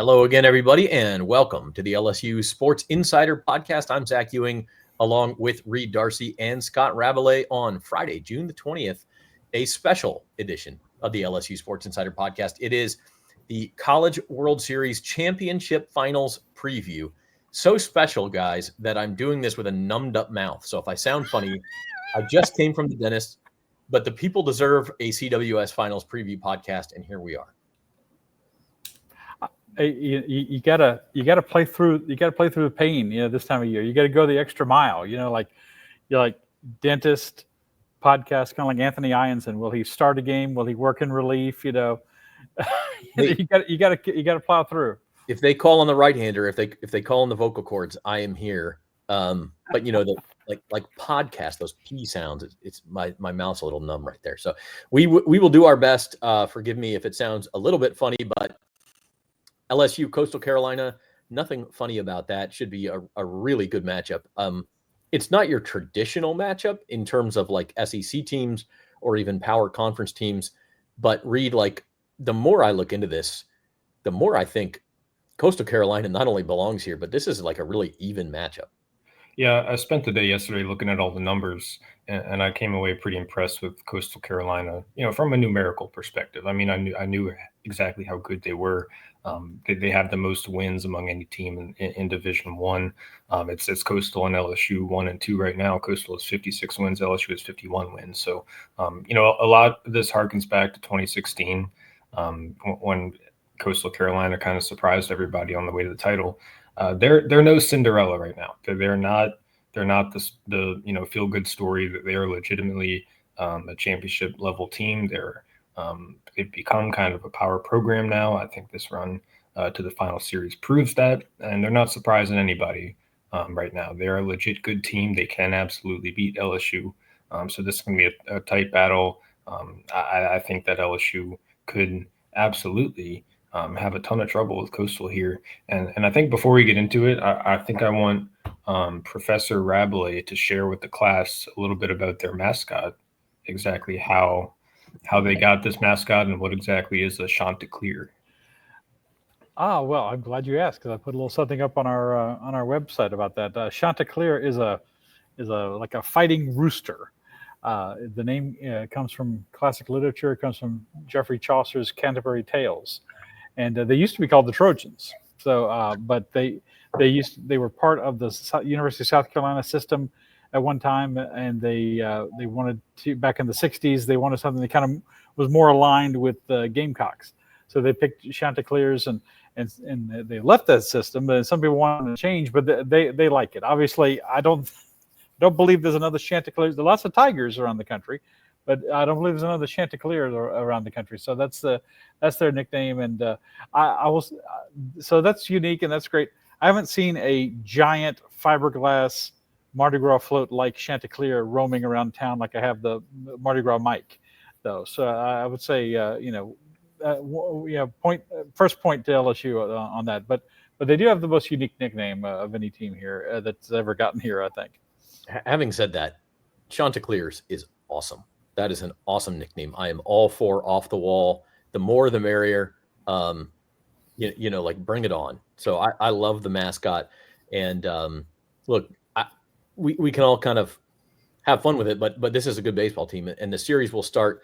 Hello again, everybody, and welcome to the LSU Sports Insider podcast. I'm Zach Ewing, along with Reed Darcy and Scott Rabelais on Friday, June the 20th, a special edition of the LSU Sports Insider podcast. It is the College World Series Championship Finals preview. So special, guys, that I'm doing this with a numbed up mouth. So if I sound funny, I just came from the dentist, but the people deserve a CWS Finals preview podcast, and here we are. You gotta play through the pain. This time of year, you got to go the extra mile. Like you're like dentist podcast, kind of like Anthony Eyanson. Will he start a game? Will he work in relief? You got to plow through. If they call on the right-hander, if they call on the vocal cords, I am here. But the like podcast, those P sounds, it's my mouth's a little numb right there. So we will do our best. Forgive me if it sounds a little bit funny, but LSU, Coastal Carolina, nothing funny about that. Should be a really good matchup. It's not your traditional matchup in terms of like SEC teams or even power conference teams. But Reed, like the more I look into this, the more I think Coastal Carolina not only belongs here, but this is like a really even matchup. Yeah, I spent the day yesterday looking at all the numbers, and I came away pretty impressed with Coastal Carolina, from a numerical perspective. I mean, I knew exactly how good they were. They have the most wins among any team in Division I. It's Coastal and LSU 1 and 2 right now. Coastal has 56 wins. LSU has 51 wins. So, a lot of this harkens back to 2016 when Coastal Carolina kind of surprised everybody on the way to the title. They're no Cinderella right now. They're not the feel good story. That they are legitimately a championship level team. They've become kind of a power program now. I think this run to the final series proves that, and they're not surprising anybody right now. They're a legit good team. They can absolutely beat LSU. So this is going to be a tight battle. I think that LSU could absolutely have a ton of trouble with Coastal here. And I think before we get into it, I think I want Professor Rabelais to share with the class a little bit about their mascot, exactly how they got this mascot and what exactly is a Chanticleer. Well, I'm glad you asked, because I put a little something up on our website about that. Chanticleer is like a fighting rooster. The name comes from classic literature. It comes from Geoffrey Chaucer's Canterbury Tales, and they used to be called the Trojans. So, but they were part of the University of South Carolina system at one time, and they wanted to, back in the 60s, they wanted something that kind of was more aligned with the Gamecocks. So they picked Chanticleers, and they left that system. But some people wanted to change, but they like it. Obviously, I don't believe there's another Chanticleers. There are lots of tigers around the country, but I don't believe there's another Chanticleer around the country. So that's their nickname, and so that's unique and that's great. I haven't seen a giant fiberglass Mardi Gras float like Chanticleer roaming around town like I have the Mardi Gras mic, though. So I would say, first point to LSU on that. But they do have the most unique nickname of any team here that's ever gotten here, I think. Having said that, Chanticleers is awesome. That is an awesome nickname. I am all for off the wall. The more, the merrier. Like bring it on. So I love the mascot, and look. We can all kind of have fun with it, but this is a good baseball team, and the series will start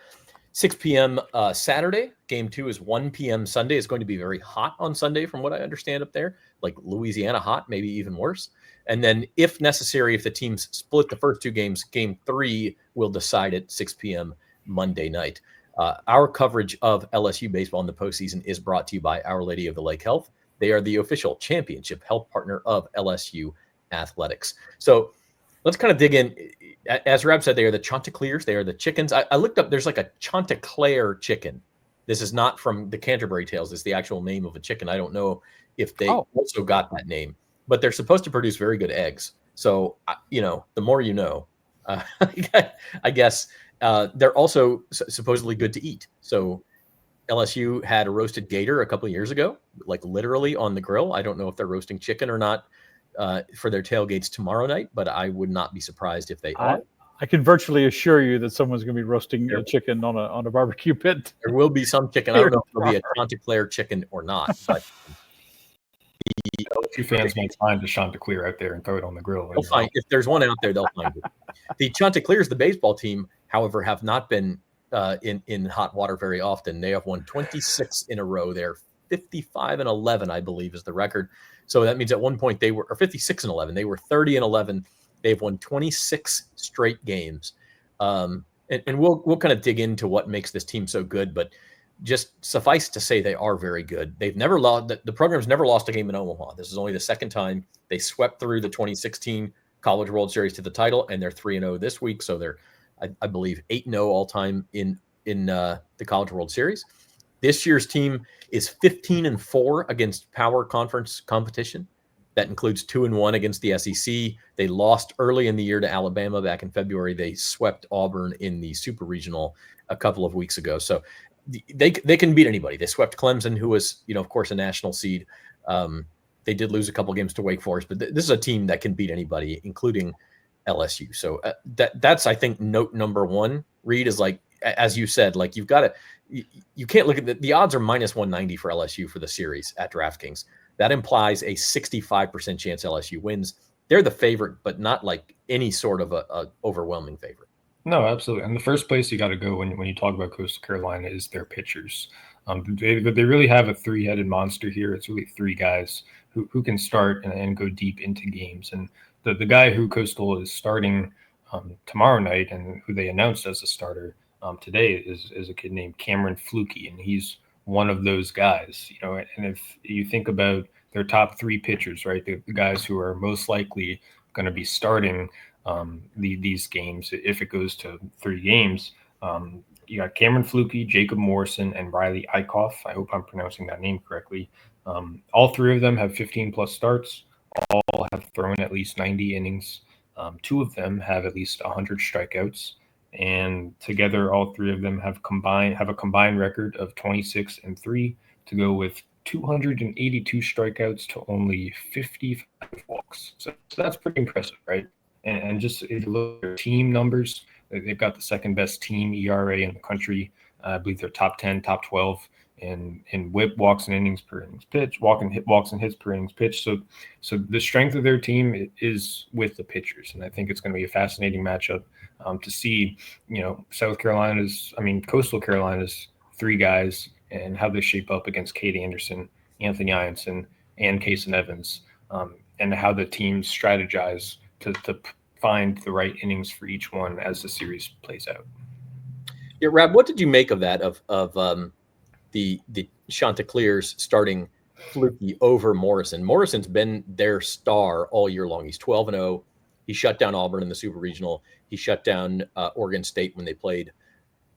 6 p.m. Saturday. Game 2 is 1 p.m. Sunday. It's going to be very hot on Sunday, from what I understand up there, like Louisiana hot, maybe even worse. And then, if necessary, if the teams split the first two games, Game 3 will decide at 6 p.m. Monday night. Our coverage of LSU baseball in the postseason is brought to you by Our Lady of the Lake Health. They are the official championship health partner of LSU athletics. So let's kind of dig in. As Rab said, they are the Chanticleers. They are the chickens. I looked up, there's like a Chanticleer chicken. This is not from the Canterbury Tales. It's the actual name of a chicken. I don't know if they also got that name, but they're supposed to produce very good eggs. So, the more you know, I guess they're also supposedly good to eat. So LSU had a roasted gator a couple of years ago, like literally on the grill. I don't know if they're roasting chicken or not for their tailgates tomorrow night, but I would not be surprised if they are. I can virtually assure you that someone's going to be roasting a chicken on a barbecue pit. There will be some chicken. I don't know if it'll be a Chanticleer chicken or not, but LSU fans might find a Chanticleer out there and throw it on the grill. They'll find, if there's one out there, they'll find it. The Chanticleers, the baseball team, however, have not been in hot water very often. They have won 26 in a row. They're 55-11, I believe, is the record. So that means at one point they were, or 56-11. They were 30-11. They've won 26 straight games. And we'll kind of dig into what makes this team so good, but just suffice to say they are very good. They've never lost. The program's never lost a game in Omaha. This is only the second time. They swept through the 2016 College World Series to the title, and they're 3-0 this week. So they're, I believe, 8-0 all time in the College World Series. This year's team is 15-4 against power conference competition. That includes 2-1 against the SEC. They lost early in the year to Alabama back in February. They swept Auburn in the Super Regional a couple of weeks ago. So they can beat anybody. They swept Clemson, who was, of course, a national seed. They did lose a couple games to Wake Forest, but this is a team that can beat anybody, including LSU. So that's, I think, note number one. Reed is like, as you said, like you've got to, you can't look at the odds are -190 for LSU for the series at DraftKings. That implies a 65% chance LSU wins. They're the favorite, but not like any sort of a overwhelming favorite. No, absolutely. And the first place you got to go when you talk about Coastal Carolina is their pitchers. They really have a three-headed monster here. It's really three guys who can start and go deep into games. And the guy who Coastal is starting tomorrow night and who they announced as a starter today is a kid named Cameron Flukie, and he's one of those guys. And if you think about their top three pitchers, right, the guys who are most likely going to be starting these games, if it goes to 3 games, you got Cameron Flukie, Jacob Morrison, and Riley Eichhoff. I hope I'm pronouncing that name correctly. All 3 of them have 15-plus starts. All have thrown at least 90 innings. 2 of them have at least 100 strikeouts. And together, all 3 of them have a combined record of 26-3 to go with 282 strikeouts to only 55 walks. So that's pretty impressive, right? And just if you look at their team numbers, they've got the second best team ERA in the country. I believe they're top 10, top 12 in WHIP, walks and innings per innings pitch, walks and hits per innings pitch. So the strength of their team is with the pitchers, and I think it's going to be a fascinating matchup to see. Coastal Carolina's 3 guys and how they shape up against Kade Anderson, Anthony Eyanson, and Kason Evans, and how the teams strategize to find the right innings for each one as the series plays out. Yeah, Rab, what did you make of that of the Chanticleers starting Flukie over Morrison? Morrison's been their star all year long. He's 12-0. He shut down Auburn in the Super Regional. He shut down Oregon State when they played.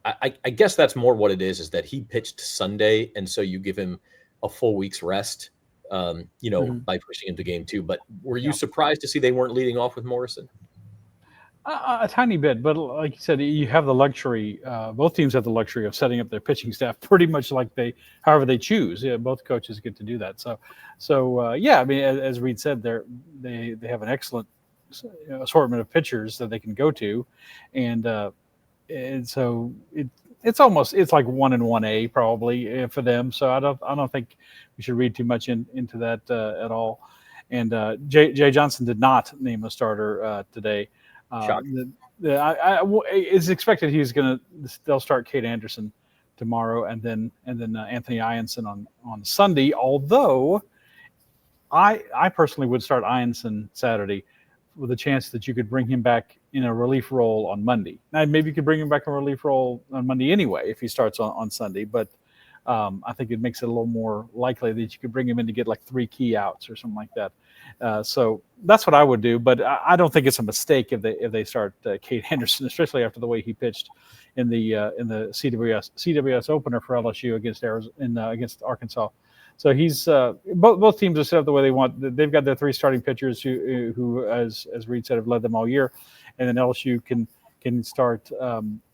I guess that's more what it is that he pitched Sunday, and so you give him a full week's rest, by pushing him to game 2. But were you surprised to see they weren't leading off with Morrison? A tiny bit, but like you said, you have the luxury. Both teams have the luxury of setting up their pitching staff pretty much like however they choose. Yeah, both coaches get to do that. So yeah, I mean, as Reed said, they have an excellent assortment of pitchers that they can go to, and so it's like 1 and 1A probably for them. So I don't think we should read too much into that at all. And Jay Johnson did not name a starter today. It's expected they'll start Kade Anderson tomorrow, and then Anthony Eyanson on Sunday. Although I personally would start Eyanson Saturday with a chance that you could bring him back in a relief role on Monday. Now maybe you could bring him back in a relief role on Monday anyway if he starts on Sunday, but I think it makes it a little more likely that you could bring him in to get like 3 key outs or something like that. So that's what I would do, but I don't think it's a mistake if they start Kade Anderson, especially after the way he pitched in the CWS opener for LSU against Arkansas. So he's both teams are set up the way they want. They've got their 3 starting pitchers who as Reed said, have led them all year, and then LSU can start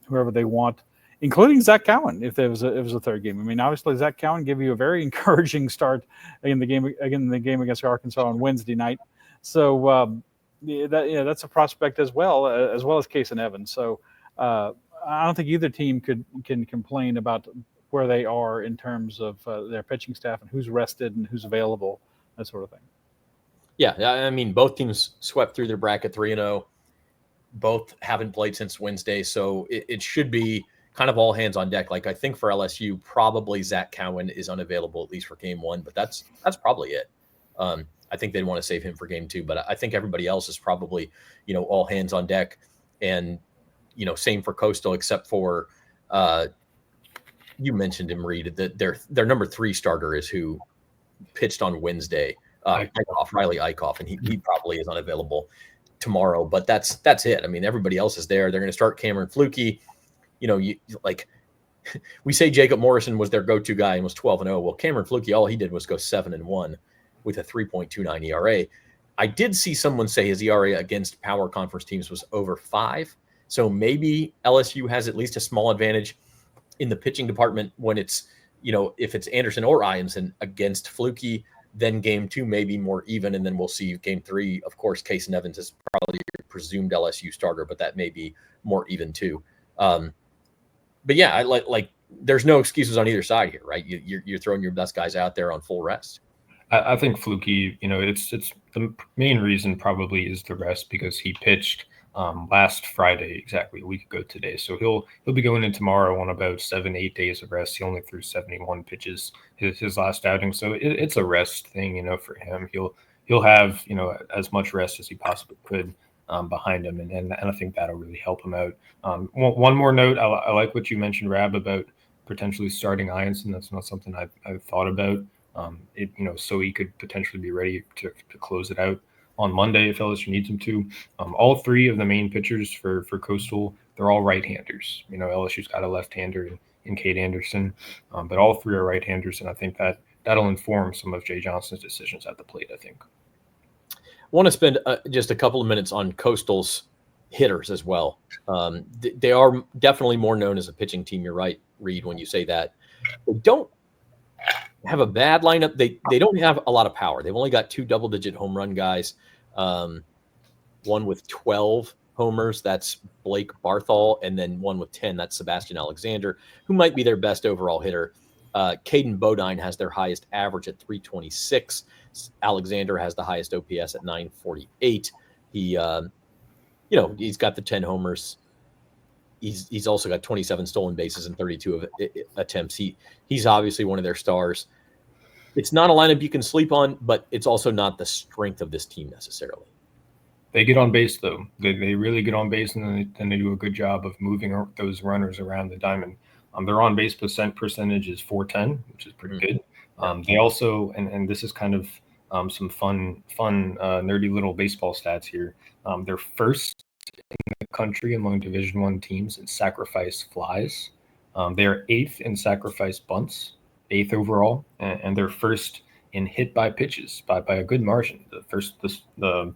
whoever they want, including Zach Cowan if it was a third game. I mean, obviously Zach Cowan gave you a very encouraging start in the game against Arkansas on Wednesday night. So that's a prospect as well as Kason Evans. So I don't think either team can complain about where they are in terms of their pitching staff and who's rested and who's available that sort of thing. Yeah, I mean, both teams swept through their bracket 3-0. Both haven't played since Wednesday, so it should be kind of all hands on deck. Like, I think for LSU, probably Zach Cowan is unavailable at least for game 1, but that's probably it. I think they'd want to save him for game 2, but I think everybody else is probably, all hands on deck. And, same for Coastal, except for you mentioned him, Reed, that their number 3 starter is who pitched on Wednesday, Riley Eichhoff, and he probably is unavailable tomorrow, but that's it. I mean, everybody else is there. They're going to start Cameron Flukie. We say Jacob Morrison was their go-to guy and was 12-0. Well, Cameron Flukie, all he did was go 7-1 with a 3.29 ERA. I did see someone say his ERA against power conference teams was over 5. So maybe LSU has at least a small advantage in the pitching department when it's, if it's Anderson or Eyanson against Flukie. Then game 2 may be more even, and then we'll see game 3. Of course, Case Evans is probably your presumed LSU starter, but that may be more even too. But yeah, I like there's no excuses on either side here, right? You're throwing your best guys out there on full rest. I think Flukie, it's the main reason probably is the rest, because he pitched last Friday, exactly a week ago today. So he'll be going in tomorrow on about 7-8 days of rest. He only threw 71 pitches his last outing, so it's a rest thing, for him. He'll have as much rest as he possibly could behind him, and I think that'll really help him out. One more note, I like what you mentioned, Rab, about potentially starting Eyanson. That's not something I've thought about. So he could potentially be ready to close it out on Monday if LSU needs him to. All 3 of the main pitchers for Coastal, they're all right-handers. LSU's got a left-hander in Kade Anderson, but all 3 are right-handers, and I think that'll inform some of Jay Johnson's decisions at the plate, I think. I want to spend just a couple of minutes on Coastal's hitters as well. They are definitely more known as a pitching team. You're right, Reed, when you say that. They don't have a bad lineup. They don't have a lot of power. They've only got 2 double-digit home run guys. One with 12 homers, that's Blake Barthol, and then one with 10, that's Sebastian Alexander, who might be their best overall hitter. Caden Bodine has their highest average at 326. Alexander has the highest OPS at 948. He's got the 10 homers. He's also got 27 stolen bases and 32 attempts. He's obviously one of their stars. It's not a lineup you can sleep on, but it's also not the strength of this team necessarily. They get on base, though. They really get on base, and then they do a good job of moving those runners around the diamond. Their on-base percentage is .410, which is pretty good. They also, and this is kind of some fun, nerdy little baseball stats here. They're first in the country among Division I teams in sacrifice flies. They are 8th in sacrifice bunts, 8th overall, and they're first in hit by pitches by a good margin. The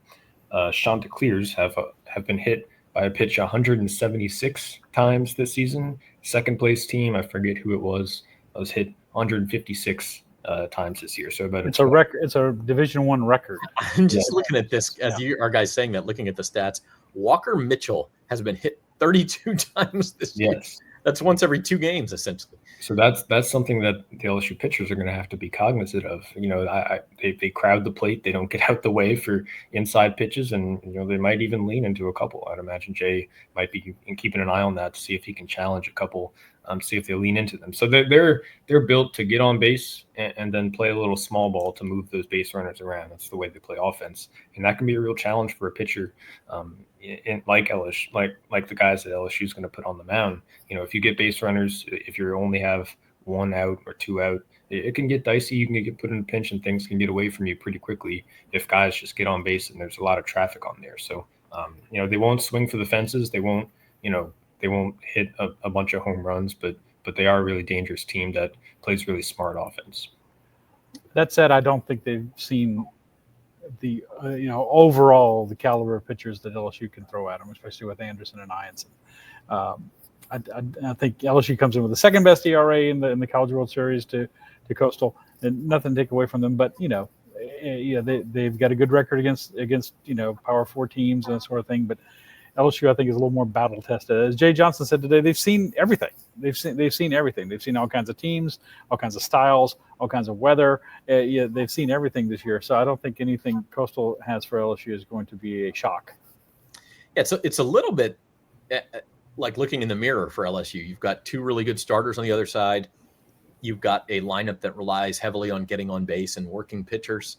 Chanticleers have been hit by a pitch 176 times this season. Second place team, I forget who it was hit 156 times this year. So about it's a record. It's a Division I record. I'm just looking at this as you our guys saying that, looking at the stats. Walker Mitchell has been hit 32 times this year. Yes. That's once every 2 games, essentially. So that's something that the LSU pitchers are going to have to be cognizant of. They crowd the plate. They don't get out the way for inside pitches, and they might even lean into a couple. I'd imagine Jay might be keeping an eye on that to see if he can challenge a couple, see if they lean into them. So they're built to get on base and then play a little small ball to move those base runners around. That's the way they play offense, and that can be a real challenge for a pitcher. Like LSU, like the guys that LSU is going to put on the mound. If you get base runners, if you only have 1 out or 2 out, it can get dicey. You can get put in a pinch, and things can get away from you pretty quickly if guys just get on base and there's a lot of traffic on there. So, they won't swing for the fences. They won't hit a bunch of home runs, but they are a really dangerous team that plays really smart offense. That said, I don't think they've seen the overall the caliber of pitchers that LSU can throw at them, especially with Anderson and Eyanson. I think LSU comes in with the second best ERA in the College World Series to Coastal, and nothing to take away from them. But they've got a good record against Power 4 teams and that sort of thing. But LSU, I think, is a little more battle tested. As Jay Johnson said today, they've seen everything. They've seen everything. They've seen all kinds of teams, all kinds of styles, all kinds of weather. Yeah, they've seen everything this year. So I don't think anything Coastal has for LSU is going to be a shock. Yeah, it's a little bit like looking in the mirror for LSU. You've got two really good starters on the other side. You've got a lineup that relies heavily on getting on base and working pitchers.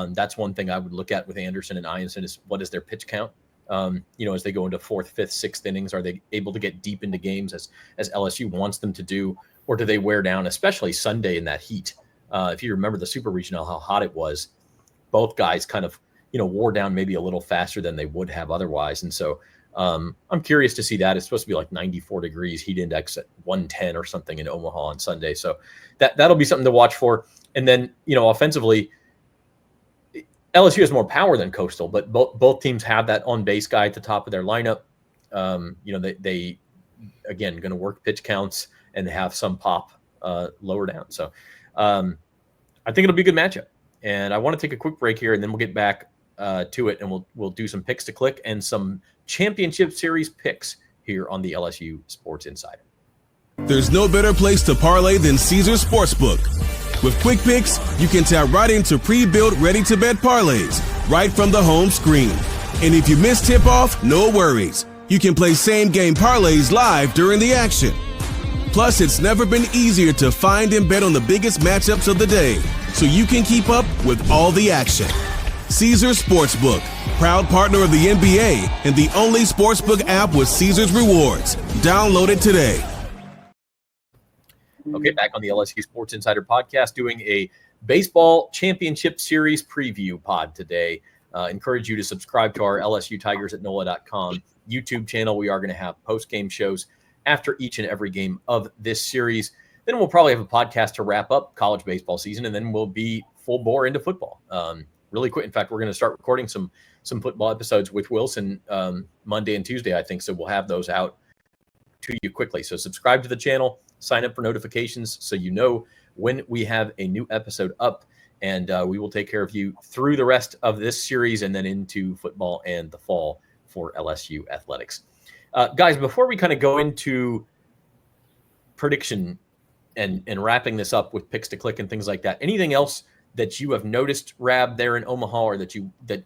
That's one thing I would look at with Anderson and Eyanson is what is their pitch count? As they go into fourth, fifth, sixth innings, are they able to get deep into games as LSU wants them to do, or do they wear down, especially Sunday in that heat? If you remember the Super Regional, how hot it was, both guys kind of, wore down maybe a little faster than they would have otherwise. And so I'm curious to see that. It's supposed to be like 94 degrees, heat index at 110 or something in Omaha on Sunday. So that'll be something to watch for. And then, offensively, LSU has more power than Coastal, but both teams have that on-base guy at the top of their lineup. They again, going to work pitch counts and have some pop lower down. So I think it'll be a good matchup. And I want to take a quick break here, and then we'll get back to it, and we'll do some picks to click and some championship series picks here on the LSU Sports Insider. There's no better place to parlay than Caesars Sportsbook. With quick picks, you can tap right into pre-built, ready-to-bet parlays right from the home screen. And if you miss tip-off, no worries. You can play same-game parlays live during the action. Plus, it's never been easier to find and bet on the biggest matchups of the day, so you can keep up with all the action. Caesars Sportsbook, proud partner of the NBA and the only sportsbook app with Caesars Rewards. Download it today. Okay, back on the LSU Sports Insider podcast, doing a baseball championship series preview pod today. Encourage you to subscribe to our LSU Tigers at NOLA.com YouTube channel. We are going to have post-game shows after each and every game of this series. Then we'll probably have a podcast to wrap up college baseball season, and then we'll be full bore into football really quick. In fact, we're going to start recording some football episodes with Wilson Monday and Tuesday, I think. So we'll have those out to you quickly. So subscribe to the channel. Sign up for notifications so you know when we have a new episode up, and we will take care of you through the rest of this series and then into football and the fall for LSU athletics. Guys, before we kind of go into prediction and wrapping this up with picks to click and things like that, anything else that you have noticed, Rab, there in Omaha, or that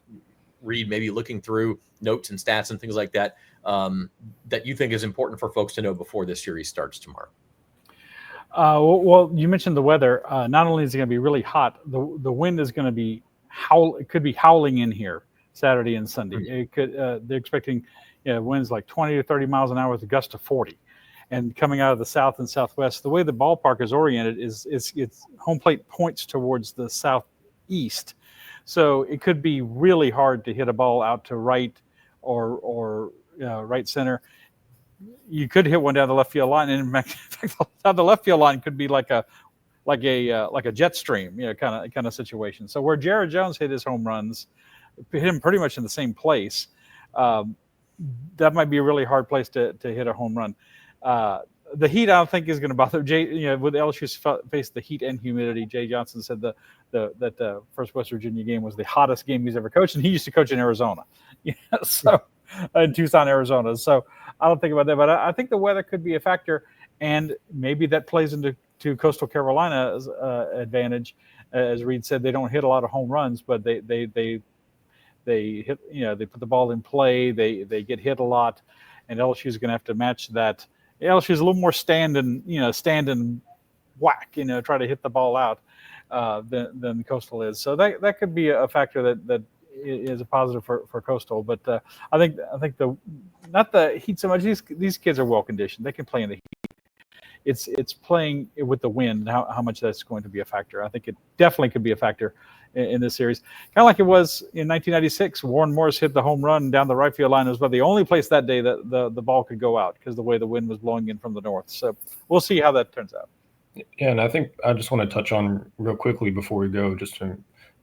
Reed maybe looking through notes and stats and things like that, that you think is important for folks to know before this series starts tomorrow? Well, you mentioned the weather. Not only is it going to be really hot, the wind is going to be it could be howling in here Saturday and Sunday. It could. They're expecting winds like 20 to 30 miles an hour with a gust of 40. And coming out of the south and southwest, the way the ballpark is oriented is its home plate points towards the southeast. So it could be really hard to hit a ball out to right or right center. You could hit one down the left field line, and in fact, down the left field line could be like a jet stream, kind of situation. So where Jared Jones hit his home runs, hit him pretty much in the same place. That might be a really hard place to hit a home run. The heat, I don't think, is going to bother Jay. With LSU face the heat and humidity, Jay Johnson said that the first West Virginia game was the hottest game he's ever coached, and he used to coach in Arizona. In Tucson, Arizona. So I don't think about that, but I think the weather could be a factor, and maybe that plays into Coastal Carolina's advantage. As Reed said, they don't hit a lot of home runs, but they hit. They put the ball in play. They get hit a lot, and LSU is going to have to match that. LSU is a little more stand and whack, try to hit the ball out than Coastal is. So that could be a factor that is a positive for Coastal. But I think not the heat so much. These kids are well conditioned. They can play in the heat. It's playing with the wind and how much that's going to be a factor. I think it definitely could be a factor in this series. Kind of like it was in 1996. Warren Morris hit the home run down the right field line. It was about the only place that day that the ball could go out because the way the wind was blowing in from the north. So we'll see how that turns out. Yeah, and I think I just want to touch on real quickly before we go, just to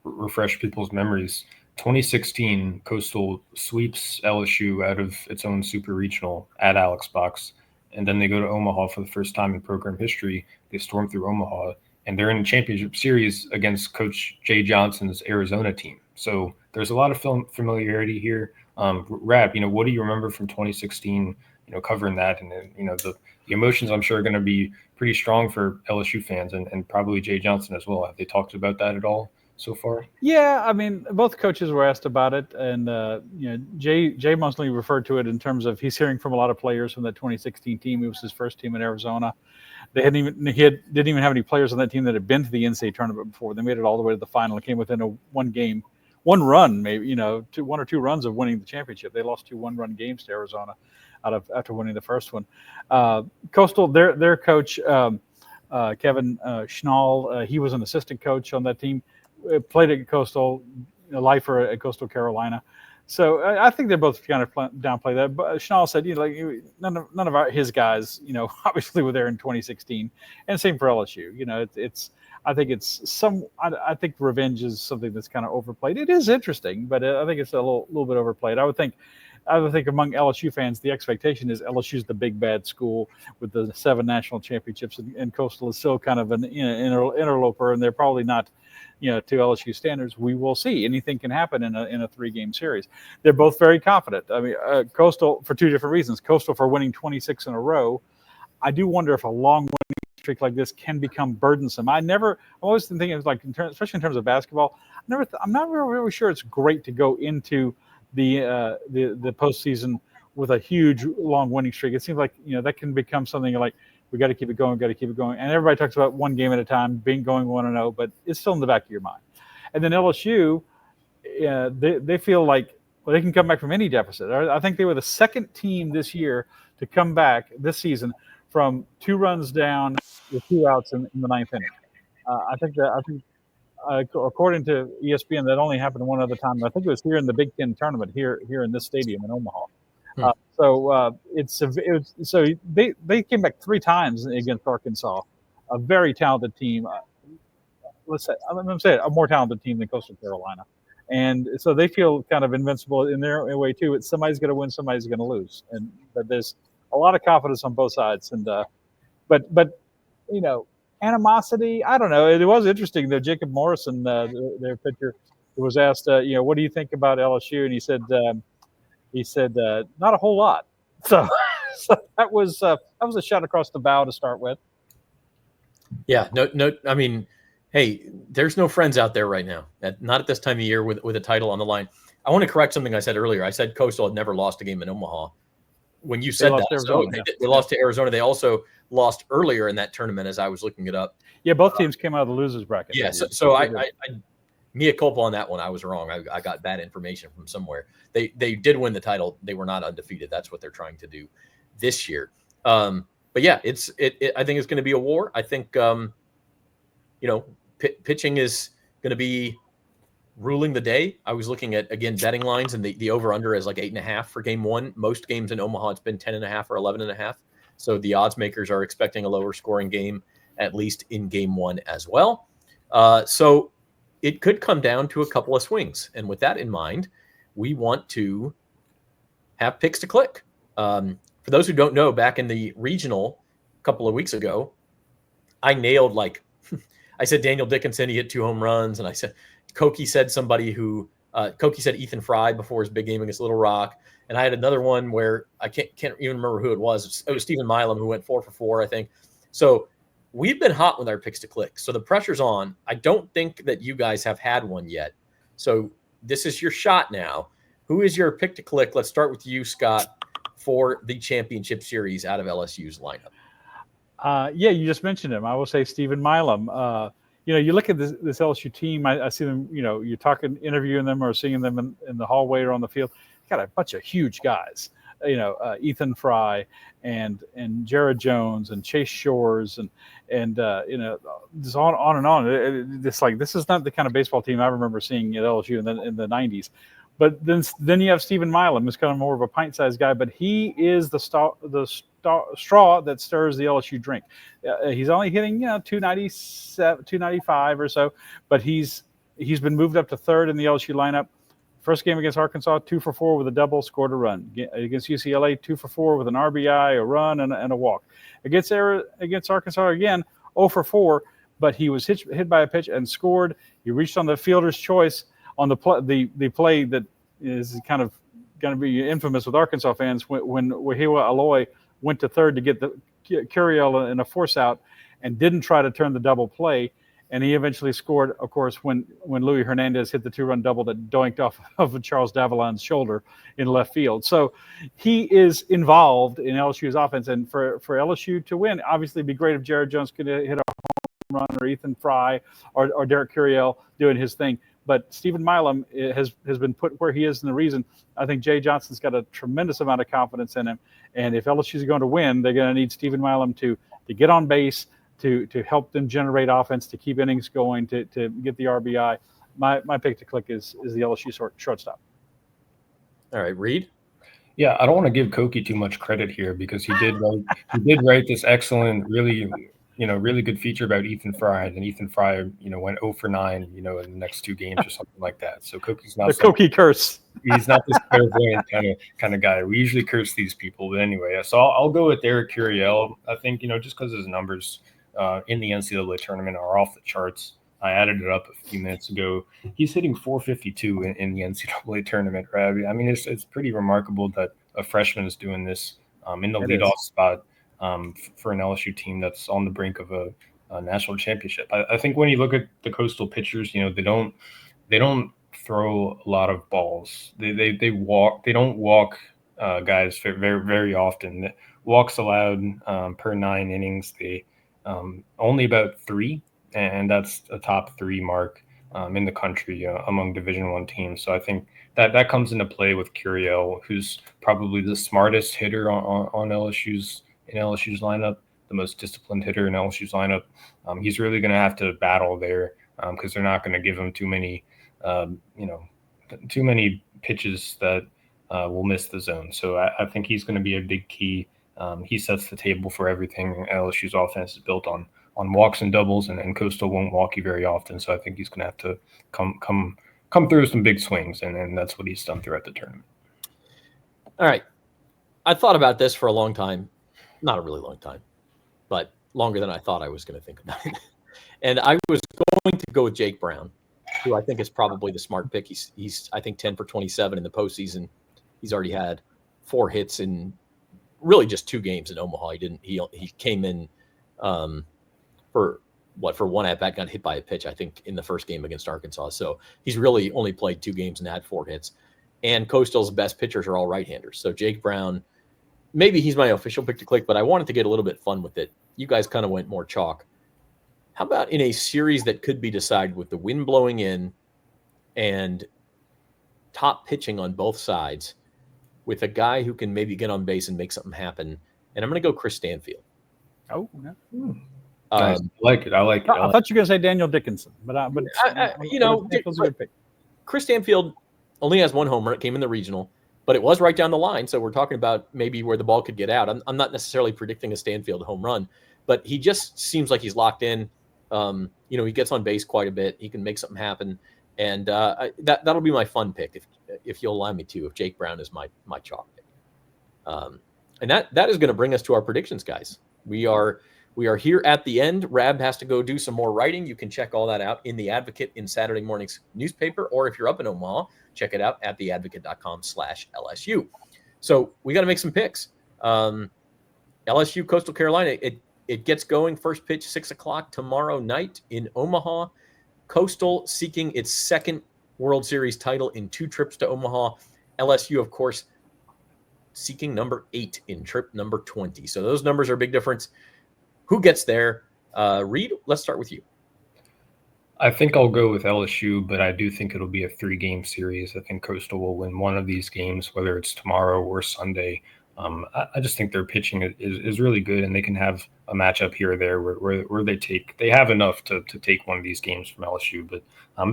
refresh people's memories. 2016, Coastal sweeps LSU out of its own super regional at Alex Box, and then they go to Omaha for the first time in program history. They storm through Omaha, and they're in a championship series against Coach Jay Johnson's Arizona team. So there's a lot of familiarity here. Rab, what do you remember from 2016? Covering that, and the emotions I'm sure are going to be pretty strong for LSU fans and probably Jay Johnson as well. Have they talked about that at all so far? Yeah, I mean, both coaches were asked about it, and Jay mostly referred to it in terms of he's hearing from a lot of players from that 2016 team. It was his first team in Arizona. They didn't even have any players on that team that had been to the NCAA tournament before. They made it all the way to the final and came within one run, maybe one or two runs of winning the championship. They lost 2 one-run games to Arizona after winning the first one. Coastal, their coach Kevin Schnall, he was an assistant coach on that team. Played at Coastal, lifer at Coastal Carolina. So I think they both kind of downplay that. But Schnall said, none of his guys, obviously were there in 2016, and same for LSU. I think revenge is something that's kind of overplayed. It is interesting, but I think it's a little bit overplayed. I would think among LSU fans, the expectation is LSU's the big bad school with the 7 national championships, and Coastal is still kind of an interloper, and they're probably not, to LSU standards. We will see. Anything can happen in a 3-game series. They're both very confident. I mean, Coastal for 2 different reasons. Coastal for winning 26 in a row. I do wonder if a long winning streak like this can become burdensome. I'm always thinking of especially in terms of basketball. I'm not really sure it's great to go into the postseason with a huge long winning streak. It seems like that can become something like we got to keep it going, and everybody talks about one game at a time, going 1-0, but it's still in the back of your mind. And then LSU, they feel like they can come back from any deficit. I think they were the second team this year to come back this season from 2 runs down with 2 outs in the 9th inning. I think according to ESPN, that only happened one other time. I think it was here in the Big Ten tournament here in this stadium in Omaha. So they came back 3 times against Arkansas, a very talented team. I'm going to say a more talented team than Coastal Carolina, and so they feel kind of invincible in their way too. It's somebody's going to win, somebody's going to lose, and but there's a lot of confidence on both sides. And but animosity. I don't know. It was interesting though. Jacob Morrison, their pitcher, was asked, what do you think about LSU, and he said, not a whole lot. So that was a shot across the bow to start with. Yeah, no. I mean, hey, there's no friends out there right now. Not at this time of year with a title on the line. I want to correct something I said earlier. I said Coastal had never lost a game in Omaha. When you said that, they lost to Arizona. They also lost earlier in that tournament, as I was looking it up. Yeah, both teams came out of the losers bracket. Yeah, so I mea culpa on that one. I was wrong. I got bad information from somewhere. They did win the title. They were not undefeated. That's what they're trying to do this year. But yeah, I think it's going to be a war. I think pitching is going to be ruling the day. I was looking at, again, betting lines, and the over under is like 8.5 for game 1. Most games in Omaha, it's been 10.5 or 11.5. So the odds makers are expecting a lower scoring game, at least in game 1 as well. So it could come down to a couple of swings. And with that in mind, we want to have picks to click. For those who don't know, back in the regional a couple of weeks ago, I nailed I said Daniel Dickinson, he hit 2 home runs. And I said, Koki said Koki said Ethan Fry before his big game against Little Rock. And I had another one where I can't even remember who it was. It was Stephen Milam, who went 4 for 4, I think. So we've been hot with our picks to click. So the pressure's on. I don't think that you guys have had one yet. So this is your shot now. Who is your pick to click? Let's start with you, Scott, for the championship series out of LSU's lineup. Yeah, you just mentioned him. I will say Stephen Milam. You look at this LSU team. I see them. You're interviewing them or seeing them in the hallway or on the field. Got a bunch of huge guys. Ethan Fry and Jared Jones and Chase Shores and just on and on. This is not the kind of baseball team I remember seeing at LSU in the 90s. But then you have Stephen Milam, who's kind of more of a pint-sized guy, but he is the straw that stirs the LSU drink. He's only hitting 297, 295 or so, but he's been moved up to third in the LSU lineup. First game against Arkansas, 2 for 4 with a double, scored a run. Against UCLA, 2 for 4 with an RBI, a run, and a walk. Against Arkansas again, 0 for 4, but he was hit by a pitch and scored. He reached on the fielder's choice on the play that is kind of going to be infamous with Arkansas fans when Wahiwa Aloy went to third to get the Curiel in a force out and didn't try to turn the double play. And he eventually scored, of course, when Louis Hernandez hit the 2-run double that doinked off of Charles Davalon's shoulder in left field. So he is involved in LSU's offense. And for LSU to win, obviously it'd be great if Jared Jones could hit a home run, or Ethan Fry or Derek Curiel doing his thing. But Stephen Milam has been put where he is, and the reason I think Jay Johnson's got a tremendous amount of confidence in him. And if LSU's going to win, they're going to need Stephen Milam to get on base, to help them generate offense, to keep innings going, to get the RBI. My pick to click is the LSU shortstop. All right, Reed. Yeah, I don't want to give Koki too much credit here because he did write this excellent, really good feature about Ethan Fry, and Ethan Fry, went 0 for 9, in the next 2 games or something like that. So Koki's not the Koki curse. He's not this clairvoyant kind of guy. We usually curse these people, but anyway. So I'll go with Derek Curiel. I think just because his numbers in the NCAA tournament are off the charts. I added it up a few minutes ago. He's hitting 452 in the NCAA tournament, right? I mean, it's pretty remarkable that a freshman is doing this in the leadoff spot for an LSU team that's on the brink of a national championship. I think when you look at the Coastal pitchers, they don't throw a lot of balls. They don't walk guys very, very often. Walks allowed per 9 innings. They only about 3, and that's a top 3 mark in the country among Division I teams. So I think that comes into play with Curiel, who's probably the smartest hitter on LSU's lineup, the most disciplined hitter in LSU's lineup. He's really going to have to battle there because they're not going to give him too many pitches that will miss the zone. So I think he's going to be a big key. He sets the table for everything. LSU's offense is built on walks and doubles, and Coastal won't walk you very often. So I think he's going to have to come through some big swings, and that's what he's done throughout the tournament. All right. I thought about this for a long time. Not a really long time, but longer than I thought I was going to think about it. And I was going to go with Jake Brown, who I think is probably the smart pick. He's I think 10 for 27 in the postseason. He's already had 4 hits in really just 2 games in Omaha. He came in for 1 at bat, got hit by a pitch, I think, in the first game against Arkansas. So he's really only played 2 games and had 4 hits. And Coastal's best pitchers are all right-handers. So Jake Brown, maybe he's my official pick to click, but I wanted to get a little bit fun with it. You guys kind of went more chalk. How about in a series that could be decided with the wind blowing in and top pitching on both sides, with a guy who can maybe get on base and make something happen? And I'm going to go Chris Stanfield. Oh, no. Nice. I like it. I thought you were going to say Daniel Dickinson, but Stanfield's a good pick. Chris Stanfield only has 1 homer. It came in the regional, but it was right down the line. So we're talking about maybe where the ball could get out. I'm not necessarily predicting a Stanfield home run, but he just seems like he's locked in. He gets on base quite a bit. He can make something happen. And that'll be my fun pick if you'll allow me to, if Jake Brown is my chalk pick. And that is going to bring us to our predictions, guys. We are here at the end. Rab has to go do some more writing. You can check all that out in The Advocate in Saturday morning's newspaper, or if you're up in Omaha, check it out at theadvocate.com/LSU. So we got to make some picks. LSU Coastal Carolina, it gets going. First pitch 6:00 tomorrow night in Omaha. Coastal seeking its 2nd World Series title in 2 trips to Omaha. LSU, of course, seeking number 8 in trip number 20. So those numbers are a big difference. Who gets there? Reed, let's start with you. I think I'll go with LSU, but I do think it'll be a 3-game series. I think Coastal will win one of these games, whether it's tomorrow or Sunday. I just think their pitching is really good, and they can have a matchup here or there where they have enough to take one of these games from LSU. But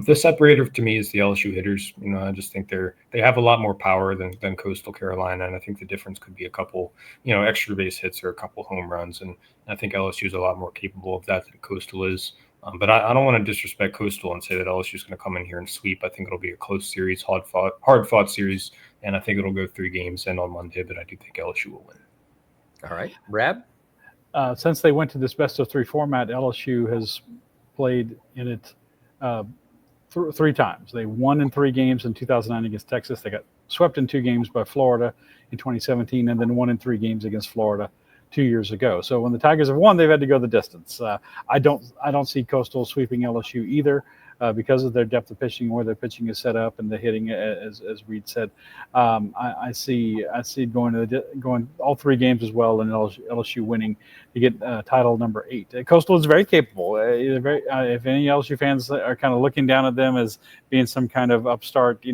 the separator to me is the LSU hitters. I just think they have a lot more power than Coastal Carolina, and I think the difference could be a couple, extra base hits or a couple home runs. And I think LSU is a lot more capable of that than Coastal is. But I don't want to disrespect Coastal and say that LSU is going to come in here and sweep. I think it'll be a close series, hard-fought series, and I think it'll go 3 games and on Monday, but I do think LSU will win. All right. Rab? Since they went to this best-of-3 format, LSU has played in it 3 times. They won in 3 games in 2009 against Texas. They got swept in 2 games by Florida in 2017, and then won in 3 games against Florida 2 years ago. So when the Tigers have won, they've had to go the distance. I don't see Coastal sweeping LSU either. Because of their depth of pitching, where their pitching is set up, and the hitting, as Reed said, I see going all 3 games as well, and LSU winning to get title number 8. Coastal is very capable. If any LSU fans are kind of looking down at them as being some kind of upstart,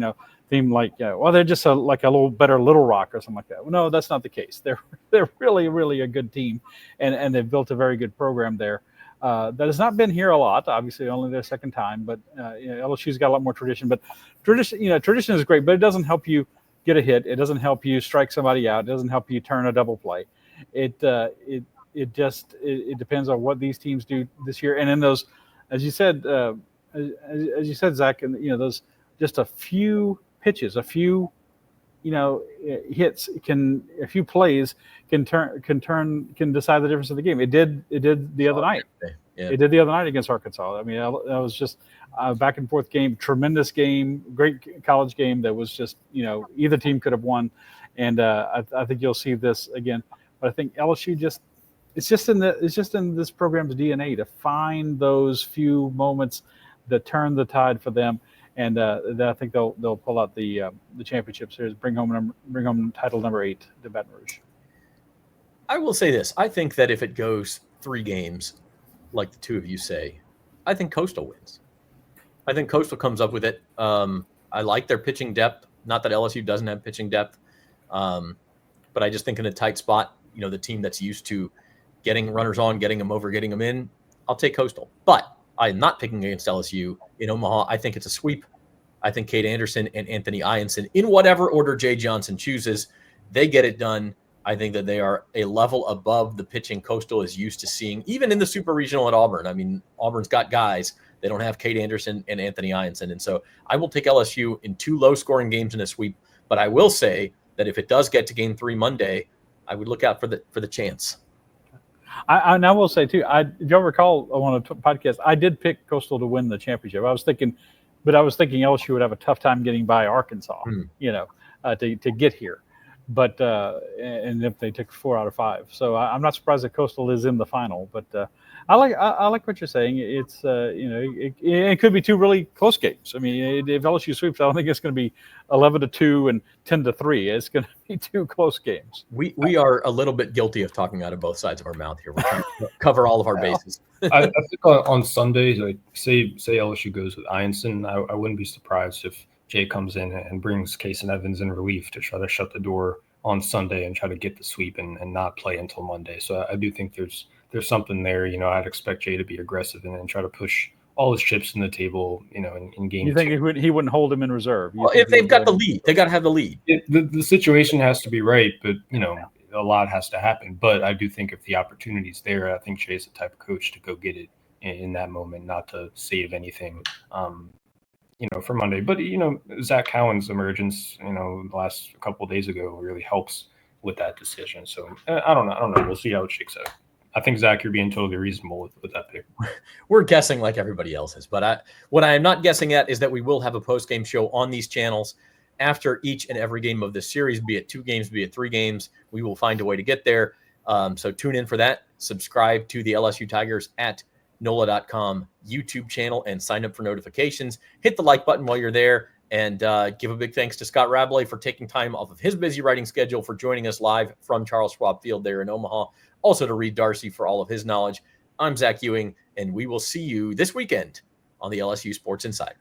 theme like, well, they're just like a little better Little Rock or something like that. Well, no, that's not the case. They're really, really a good team, and they've built a very good program there. That has not been here a lot, obviously only their second time, but LSU's got a lot more tradition. But tradition is great, but it doesn't help you get a hit. It doesn't help you strike somebody out. It doesn't help you turn a double play. It depends on what these teams do this year. And in those, as you said, Zach, and those just a few pitches, a few hits a few plays can decide the difference of the game. It did the other night. Yeah. It did the other night against Arkansas. I mean, that was just a back and forth game, tremendous game, great college game that was just, either team could have won. And I think you'll see this again. But I think LSU it's just in this program's DNA to find those few moments that turn the tide for them. And I think they'll pull out the championship series, bring home title number 8 to Baton Rouge. I will say this: I think that if it goes 3 games, like the two of you say, I think Coastal wins. I think Coastal comes up with it. I like their pitching depth. Not that LSU doesn't have pitching depth, but I just think in a tight spot, the team that's used to getting runners on, getting them over, getting them in, I'll take Coastal. But I'm not picking against LSU in Omaha. I think it's a sweep. I think Kade Anderson and Anthony Eyanson, in whatever order Jay Johnson chooses, they get it done. I think that they are a level above the pitching Coastal is used to seeing, even in the Super Regional at Auburn. I mean, Auburn's got guys. They don't have Kade Anderson and Anthony Eyanson. And so I will take LSU in 2 low-scoring games in a sweep. But I will say that if it does get to Game 3 Monday, I would look out for the Chants. And I will say, too, if y'all recall on a podcast, I did pick Coastal to win the championship. I was thinking LSU would have a tough time getting by Arkansas, to get here. But and if they took 4 out of 5, so I'm not surprised that Coastal is in the final. But I like what you're saying. It's it could be 2 really close games. I mean, if LSU sweeps, I don't think it's going to be 11-2 and 10-3. It's going to be 2 close games. We are a little bit guilty of talking out of both sides of our mouth here. We're trying to cover all of our bases. I think on Sunday, like say LSU goes with Eyanson, I wouldn't be surprised if Jay comes in and brings Case and Evans in relief to try to shut the door on Sunday and try to get the sweep and not play until Monday. So I do think there's something there. I'd expect Jay to be aggressive and try to push all his chips in the table, in game 2. You think he wouldn't hold him in reserve? Well, if they've got the lead, they got to have the lead. The situation has to be right, but, a lot has to happen. But I do think if the opportunity's there, I think Jay's the type of coach to go get it in that moment, not to save anything, for Monday. But, Zach Cowan's emergence, the last couple of days ago really helps with that decision. So I don't know. We'll see how it shakes out. I think, Zach, you're being totally reasonable with that pick. We're guessing like everybody else is. But what I am not guessing at is that we will have a post-game show on these channels after each and every game of this series, be it 2 games, be it 3 games. We will find a way to get there. So tune in for that. Subscribe to the LSU Tigers at NOLA.com YouTube channel and sign up for notifications. Hit the like button while you're there, and give a big thanks to Scott Rabley for taking time off of his busy writing schedule for joining us live from Charles Schwab Field there in Omaha. Also to Reed Darcy for all of his knowledge. I'm Zach Ewing, and we will see you this weekend on the LSU Sports Insider.